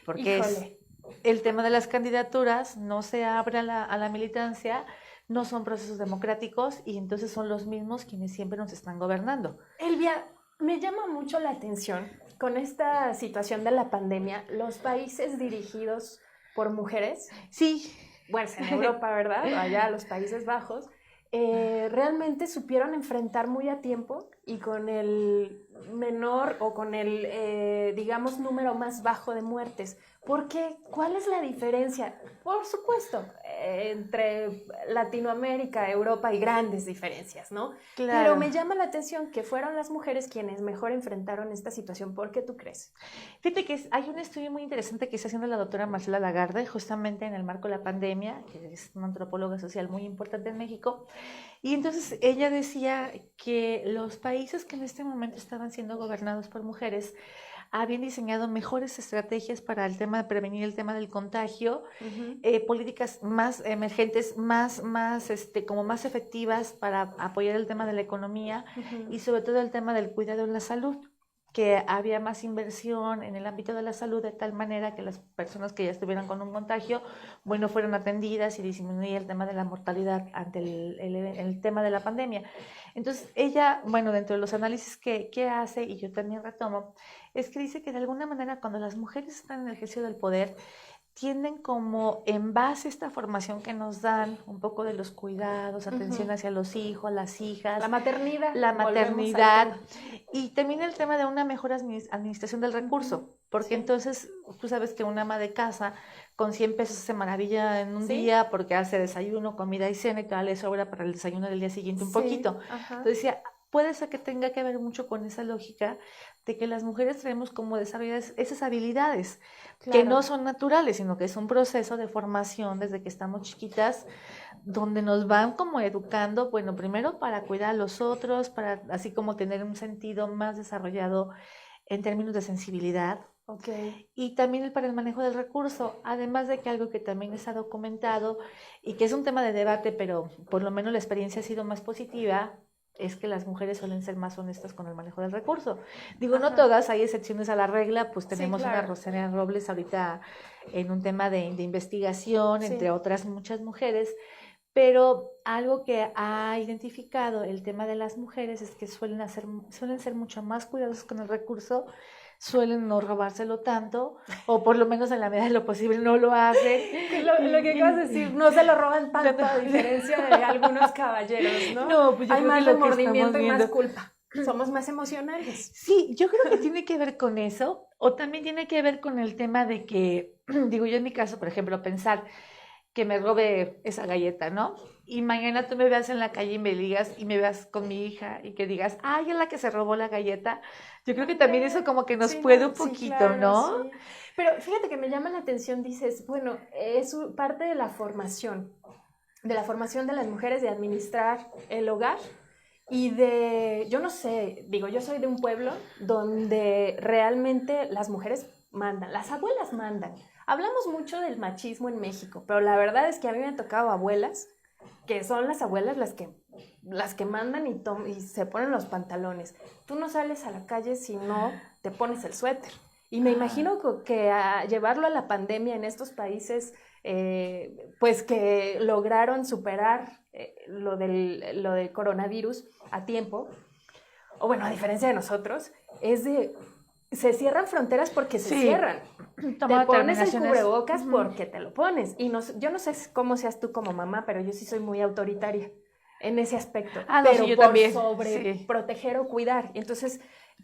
Speaker 2: Porque el tema de las candidaturas no se abre a la militancia, no son procesos democráticos y entonces son los mismos quienes siempre nos están gobernando.
Speaker 1: Elvia, me llama mucho la atención con esta situación de la pandemia, los países dirigidos por mujeres.
Speaker 2: Sí.
Speaker 1: Bueno, en Europa, ¿verdad? Allá los Países Bajos. Realmente supieron enfrentar muy a tiempo y con el menor o con el, digamos, número más bajo de muertes. ¿Por qué? ¿Cuál es la diferencia? Por supuesto, entre Latinoamérica, Europa hay grandes diferencias, ¿no?
Speaker 2: Claro.
Speaker 1: Pero me llama la atención que fueron las mujeres quienes mejor enfrentaron esta situación. ¿Por qué tú crees?
Speaker 2: Fíjate que hay un estudio muy interesante que está haciendo la doctora Marcela Lagarde, justamente en el marco de la pandemia, que es una antropóloga social muy importante en México. Y entonces ella decía que los países que en este momento estaban siendo gobernados por mujeres habían diseñado mejores estrategias para el tema de prevenir el tema del contagio, políticas más emergentes, más como más efectivas para apoyar el tema de la economía y sobre todo el tema del cuidado de la salud, que había más inversión en el ámbito de la salud de tal manera que las personas que ya estuvieran con un contagio, bueno, fueron atendidas y disminuía el tema de la mortalidad ante el tema de la pandemia. Entonces, ella, bueno, dentro de los análisis que hace, y yo también retomo, es que dice que de alguna manera cuando las mujeres están en el ejercicio del poder, tienden como en base a esta formación que nos dan un poco de los cuidados, atención hacia los hijos, las hijas.
Speaker 1: La maternidad.
Speaker 2: La maternidad. Y también el tema de una mejor administración del recurso. Porque entonces, tú sabes que una ama de casa con 100 pesos se maravilla en un día porque hace desayuno, comida y cena y todavía le sobra para el desayuno del día siguiente un poquito. Entonces decía, puede ser que tenga que ver mucho con esa lógica de que las mujeres traemos como desarrolladas esas habilidades que no son naturales, sino que es un proceso de formación desde que estamos chiquitas, donde nos van como educando, bueno, primero para cuidar a los otros, para así como tener un sentido más desarrollado en términos de sensibilidad. Y también para el manejo del recurso, además de que algo que también está documentado y que es un tema de debate, pero por lo menos la experiencia ha sido más positiva, es que las mujeres suelen ser más honestas con el manejo del recurso. Digo, no todas, hay excepciones a la regla, pues tenemos una Rosalía Robles ahorita en un tema de investigación, entre otras muchas mujeres, pero algo que ha identificado el tema de las mujeres es que suelen ser mucho más cuidadosas con el recurso, suelen no robárselo tanto, o por lo menos en la medida de lo posible no lo hacen.
Speaker 1: Lo que acabas de decir, no se lo roban tanto, a diferencia de algunos caballeros, ¿no?
Speaker 2: No, pues yo
Speaker 1: hay
Speaker 2: creo
Speaker 1: más
Speaker 2: que
Speaker 1: remordimiento y más culpa. Somos más emocionales.
Speaker 2: Sí, yo creo que tiene que ver con eso, o también tiene que ver con el tema de que, digo yo en mi caso, por ejemplo, pensar que me robe esa galleta, ¿no? Y mañana tú me veas en la calle y me digas, y me veas con mi hija y que digas, ay, es la que se robó la galleta. Yo creo que también eso como que nos puede un poquito, claro, ¿no?
Speaker 1: Sí. Pero fíjate que me llama la atención, dices, bueno, es parte de la formación de las mujeres de administrar el hogar y de, yo no sé, digo, yo soy de un pueblo donde realmente las mujeres mandan, las abuelas mandan. hablamos mucho del machismo en México, pero la verdad es que a mí me han tocado abuelas, que son las abuelas las que mandan y se ponen los pantalones. Tú no sales a la calle si no te pones el suéter. Y me imagino que a llevarlo a la pandemia en estos países, pues que lograron superar lo del coronavirus a tiempo, o bueno, a diferencia de nosotros, se cierran fronteras porque se cierran. Te pones el cubrebocas porque te lo pones. Y yo no sé cómo seas tú como mamá, pero yo sí soy muy autoritaria en ese aspecto. Pero
Speaker 2: yo
Speaker 1: por
Speaker 2: también.
Speaker 1: proteger o cuidar. Entonces,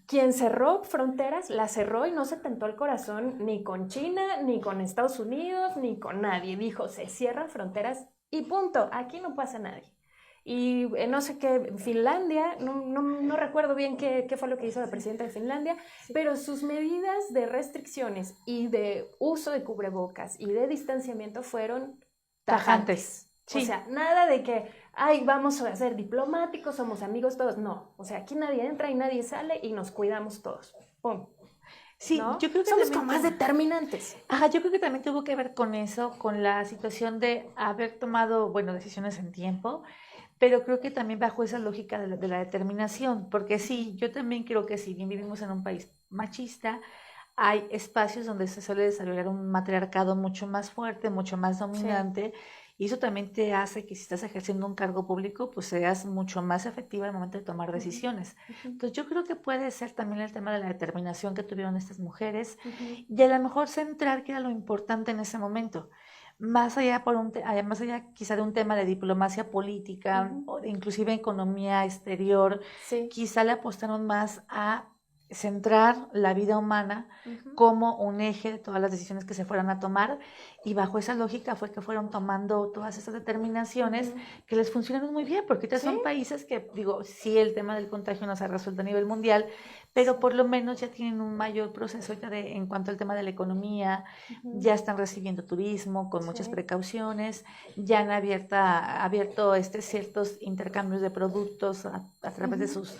Speaker 1: quien cerró fronteras, la cerró y no se tentó el corazón ni con China, ni con Estados Unidos, ni con nadie. Dijo, se cierran fronteras y punto. Aquí no pasa nadie. Y no sé qué, Finlandia, no recuerdo bien qué fue lo que hizo la presidenta de Finlandia, pero sus medidas de restricciones y de uso de cubrebocas y de distanciamiento fueron tajantes. Sí. O sea, nada de que, ay, vamos a ser diplomáticos, somos amigos todos. No, o sea, aquí nadie entra y nadie sale y nos cuidamos todos. ¡Pum!
Speaker 2: Sí,
Speaker 1: ¿no?
Speaker 2: Yo creo que
Speaker 1: somos como más determinantes.
Speaker 2: Yo creo que también tuvo que ver con eso, con la situación de haber tomado, bueno, decisiones en tiempo, pero creo que también bajo esa lógica de la determinación, porque sí, yo también creo que si bien vivimos en un país machista, hay espacios donde se suele desarrollar un matriarcado mucho más fuerte, mucho más dominante, y eso también te hace que si estás ejerciendo un cargo público, pues seas mucho más efectiva al momento de tomar decisiones. Entonces yo creo que puede ser también el tema de la determinación que tuvieron estas mujeres y a lo mejor centrar que era lo importante en ese momento. Más allá, más allá quizá de un tema de diplomacia política o de inclusive economía exterior, quizá le apostaron más a centrar la vida humana como un eje de todas las decisiones que se fueran a tomar, y bajo esa lógica fue que fueron tomando todas esas determinaciones que les funcionaron muy bien, porque ahorita son países que, digo, sí, el tema del contagio no se ha resuelto a nivel mundial, pero por lo menos ya tienen un mayor proceso en cuanto al tema de la economía, ya están recibiendo turismo con muchas precauciones, ya han abierto ciertos intercambios de productos a través de sus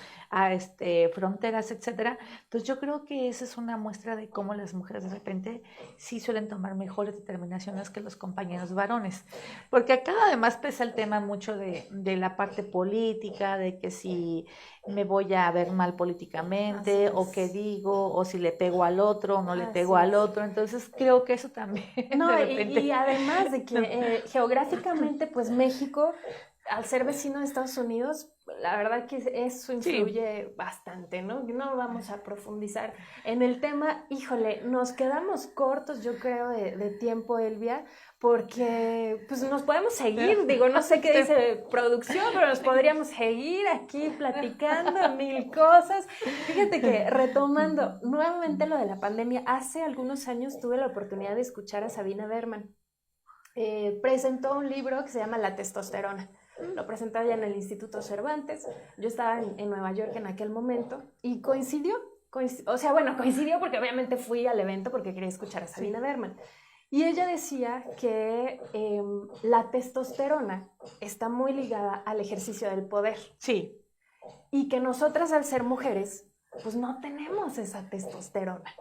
Speaker 2: fronteras, etcétera. Entonces yo creo que esa es una muestra de cómo las mujeres de repente sí suelen tomar mejores determinaciones que los compañeros varones, porque acá además pesa el tema mucho de la parte política, de que si me voy a ver mal políticamente, o qué digo, o si le pego al otro o no le pego al otro. Entonces creo que eso también
Speaker 1: no, de repente... y además de que geográficamente pues México, al ser vecino de Estados Unidos, la verdad que eso influye bastante, ¿no? No vamos a profundizar en el tema. Híjole, nos quedamos cortos, yo creo, de tiempo, Elvia, porque pues nos podemos seguir, digo, no sé qué dice producción, pero nos podríamos seguir aquí platicando mil cosas. Fíjate que retomando nuevamente lo de la pandemia, hace algunos años tuve la oportunidad de escuchar a Sabina Berman. Presentó un libro que se llama La testosterona. Lo presentaba ya en el Instituto Cervantes. Yo estaba en Nueva York en aquel momento y coincidió porque obviamente fui al evento porque quería escuchar a Sabina Berman. Y ella decía que la testosterona está muy ligada al ejercicio del poder.
Speaker 2: Sí.
Speaker 1: Y que nosotras, al ser mujeres, pues no tenemos esa testosterona.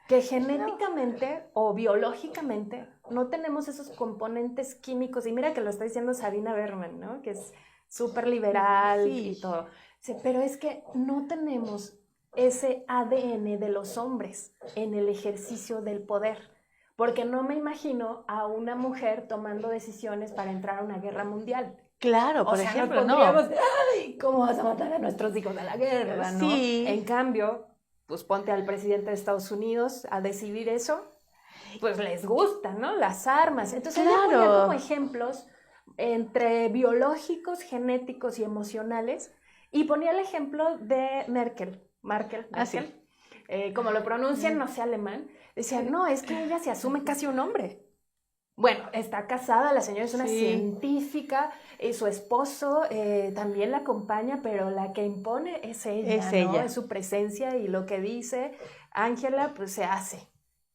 Speaker 1: Que genéticamente o biológicamente no tenemos esos componentes químicos. Y mira que lo está diciendo Sabina Berman, ¿no? Que es súper liberal y todo. Pero es que no tenemos ese ADN de los hombres en el ejercicio del poder. Porque no me imagino a una mujer tomando decisiones para entrar a una guerra mundial.
Speaker 2: Claro, por ejemplo,
Speaker 1: no. ¡Ay! ¿Cómo vas a matar a nuestros hijos a la guerra, no?
Speaker 2: Sí.
Speaker 1: En cambio, pues ponte al presidente de Estados Unidos a decidir eso, pues les gusta, ¿no? Las armas. Entonces ella ponía como ejemplos entre biológicos, genéticos y emocionales, y ponía el ejemplo de Merkel. Como lo pronuncian, no sé alemán, decía, no, es que ella se asume casi un hombre. Bueno, está casada, la señora es una científica, y su esposo también la acompaña, pero la que impone es ella, ¿no? Es su presencia y lo que dice Ángela, pues se hace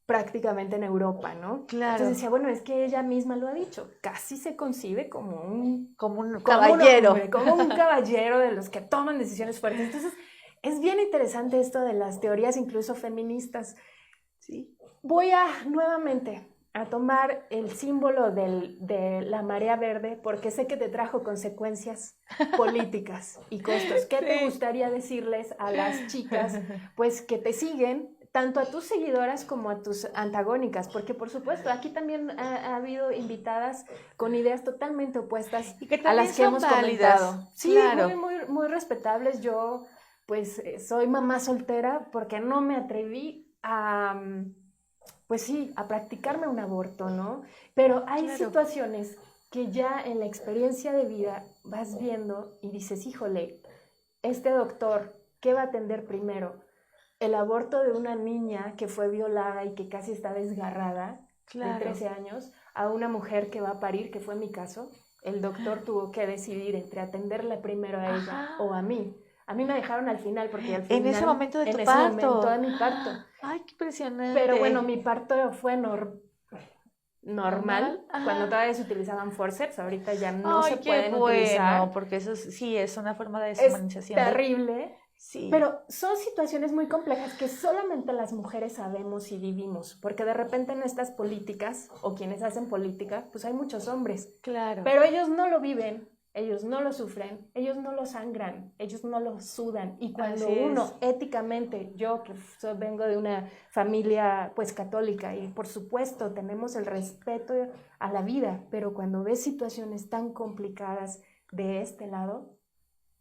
Speaker 1: prácticamente en Europa, ¿no?
Speaker 2: Claro.
Speaker 1: Entonces decía, bueno, es que ella misma lo ha dicho, casi se concibe como un
Speaker 2: caballero.
Speaker 1: Como un caballero de los que toman decisiones fuertes. Entonces, es bien interesante esto de las teorías incluso feministas.
Speaker 2: Sí.
Speaker 1: Voy a nuevamente a tomar el símbolo de la marea verde porque sé que te trajo consecuencias políticas y costos. ¿Qué te gustaría decirles a las chicas pues que te siguen, tanto a tus seguidoras como a tus antagónicas? Porque por supuesto, aquí también ha habido invitadas con ideas totalmente opuestas
Speaker 2: y que
Speaker 1: a las que hemos comentado. Sí,
Speaker 2: claro.
Speaker 1: muy respetables. Yo pues soy mamá soltera porque no me atreví a... pues sí, a practicarme un aborto, ¿no? Pero hay situaciones que ya en la experiencia de vida vas viendo y dices, híjole, este doctor, ¿qué va a atender primero? El aborto de una niña que fue violada y que casi está desgarrada, de 13 años, a una mujer que va a parir, que fue mi caso. El doctor tuvo que decidir entre atenderla primero a ella o a mí. A mí me dejaron al final porque al final...
Speaker 2: En ese momento de tu
Speaker 1: parto.
Speaker 2: En
Speaker 1: ese momento de mi parto.
Speaker 2: Ay, qué impresionante.
Speaker 1: Pero bueno, mi parto fue normal. Cuando todavía se utilizaban forceps, ahorita ya no se pueden utilizar.
Speaker 2: Porque eso sí es una forma de deshumanización.
Speaker 1: Es terrible.
Speaker 2: Sí.
Speaker 1: Pero son situaciones muy complejas que solamente las mujeres sabemos y vivimos, porque de repente en estas políticas, o quienes hacen política, pues hay muchos hombres.
Speaker 2: Claro.
Speaker 1: Pero ellos no lo viven, ellos no lo sufren, ellos no lo sangran, ellos no lo sudan. Y cuando uno, éticamente, yo que vengo de una familia pues católica y por supuesto tenemos el respeto a la vida, pero cuando ves situaciones tan complicadas de este lado,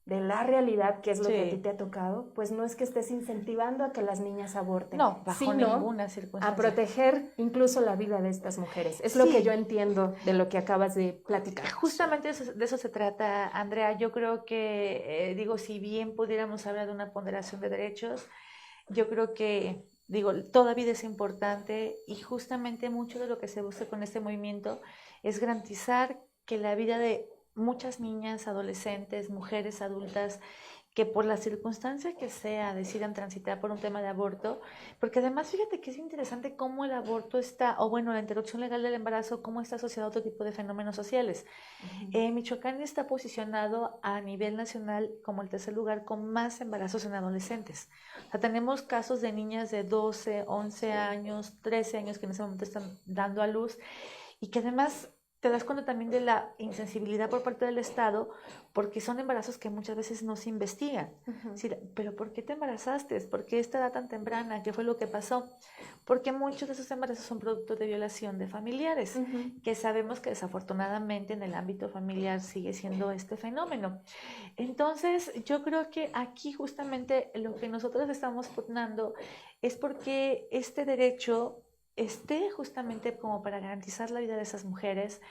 Speaker 1: de la realidad, que es lo que a ti te ha tocado, pues no es que estés incentivando a que las niñas aborten,
Speaker 2: no, bajo
Speaker 1: sino
Speaker 2: ninguna circunstancia,
Speaker 1: a proteger incluso la vida de estas mujeres. Es lo que yo entiendo de lo que acabas de platicar.
Speaker 2: Justamente de eso se trata, Andrea. Yo creo que, si bien pudiéramos hablar de una ponderación de derechos, yo creo que, toda vida es importante y justamente mucho de lo que se busca con este movimiento es garantizar que la vida de muchas niñas, adolescentes, mujeres adultas que por la circunstancia que sea decidan transitar por un tema de aborto, porque además fíjate que es interesante cómo el aborto está, la interrupción legal del embarazo, cómo está asociado a otro tipo de fenómenos sociales. Michoacán está posicionado a nivel nacional como el tercer lugar con más embarazos en adolescentes. O sea, tenemos casos de niñas de 12, 11 años, 13 años que en ese momento están dando a luz y que además te das cuenta también de la insensibilidad por parte del Estado, porque son embarazos que muchas veces no se investigan. Sí, pero ¿por qué te embarazaste? ¿Por qué esta edad tan temprana? ¿Qué fue lo que pasó? Porque muchos de esos embarazos son producto de violación de familiares, que sabemos que desafortunadamente en el ámbito familiar sigue siendo este fenómeno. Entonces, yo creo que aquí justamente lo que nosotros estamos pugnando es porque este derecho esté justamente como para garantizar la vida de esas mujeres,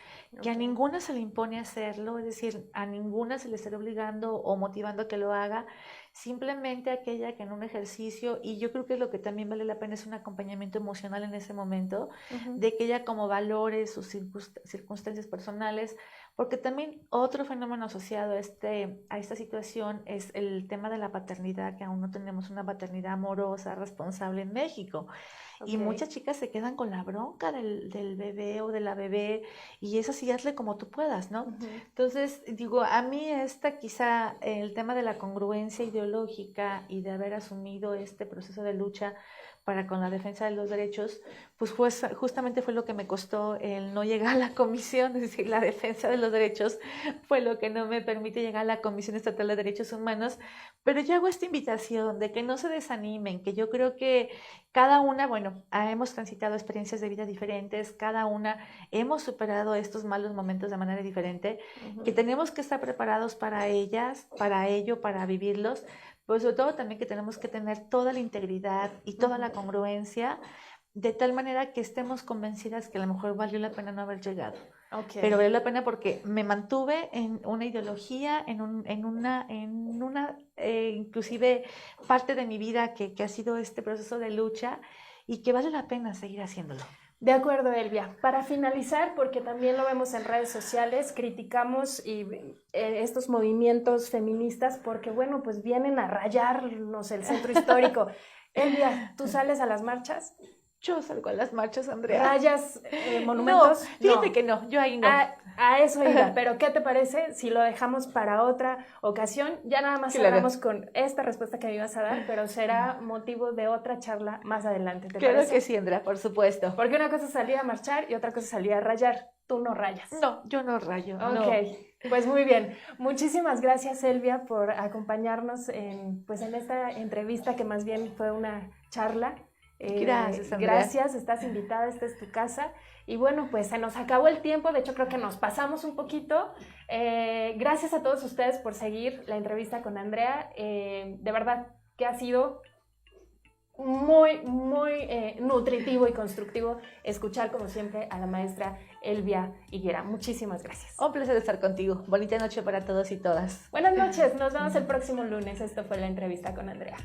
Speaker 2: que a ninguna se le impone hacerlo, es decir, a ninguna se le esté obligando o motivando a que lo haga, simplemente aquella que en un ejercicio, y yo creo que lo que también vale la pena es un acompañamiento emocional en ese momento, de que ella como valore sus circunstancias personales, porque también otro fenómeno asociado a esta situación es el tema de la paternidad, que aún no tenemos una paternidad amorosa, responsable en México. Y muchas chicas se quedan con la bronca del bebé o de la bebé, y eso sí, hazle como tú puedas, ¿no? Entonces, a mí quizá el tema de la congruencia ideológica y de haber asumido este proceso de lucha para con la defensa de los derechos, pues justamente fue lo que me costó el no llegar a la comisión, es decir, la defensa de los derechos fue lo que no me permite llegar a la Comisión Estatal de Derechos Humanos, pero yo hago esta invitación de que no se desanimen, que yo creo que cada una, hemos transitado experiencias de vida diferentes, cada una hemos superado estos malos momentos de manera diferente, que tenemos que estar preparados para ellas, para ello, para vivirlos, pero sobre todo también que tenemos que tener toda la integridad y toda la congruencia, de tal manera que estemos convencidas que a lo mejor valió la pena no haber llegado. Pero valió la pena porque me mantuve en una ideología, en una inclusive parte de mi vida que ha sido este proceso de lucha, y que vale la pena seguir haciéndolo.
Speaker 1: De acuerdo, Elvia. Para finalizar, porque también lo vemos en redes sociales, criticamos estos movimientos feministas porque, pues vienen a rayarnos el centro histórico. Elvia, ¿tú sales a las marchas?
Speaker 2: Yo salgo a las marchas, Andrea.
Speaker 1: ¿Rayas monumentos?
Speaker 2: No, fíjate que no, yo ahí no.
Speaker 1: A eso iba, pero ¿qué te parece si lo dejamos para otra ocasión? Ya nada más cerramos con esta respuesta que me ibas a dar, pero será motivo de otra charla más adelante, ¿te
Speaker 2: Claro
Speaker 1: parece?
Speaker 2: que sí, Andrea, por supuesto.
Speaker 1: Porque una cosa es salir a marchar y otra cosa es salir a rayar. Tú no rayas.
Speaker 2: No, yo no rayo.
Speaker 1: Ok,
Speaker 2: no.
Speaker 1: pues muy bien. Muchísimas gracias, Elvia, por acompañarnos en esta entrevista que más bien fue una charla.
Speaker 2: Gracias, Andrea.
Speaker 1: Gracias, estás invitada, esta es tu casa. Y bueno, pues se nos acabó el tiempo, de hecho creo que nos pasamos un poquito. Gracias a todos ustedes por seguir la entrevista con Andrea. De verdad que ha sido muy, muy nutritivo y constructivo escuchar como siempre a la maestra Elvia Higuera. Muchísimas gracias.
Speaker 2: Un placer estar contigo. Bonita noche para todos y todas.
Speaker 1: Buenas noches, nos vemos el próximo lunes. Esto fue la entrevista con Andrea.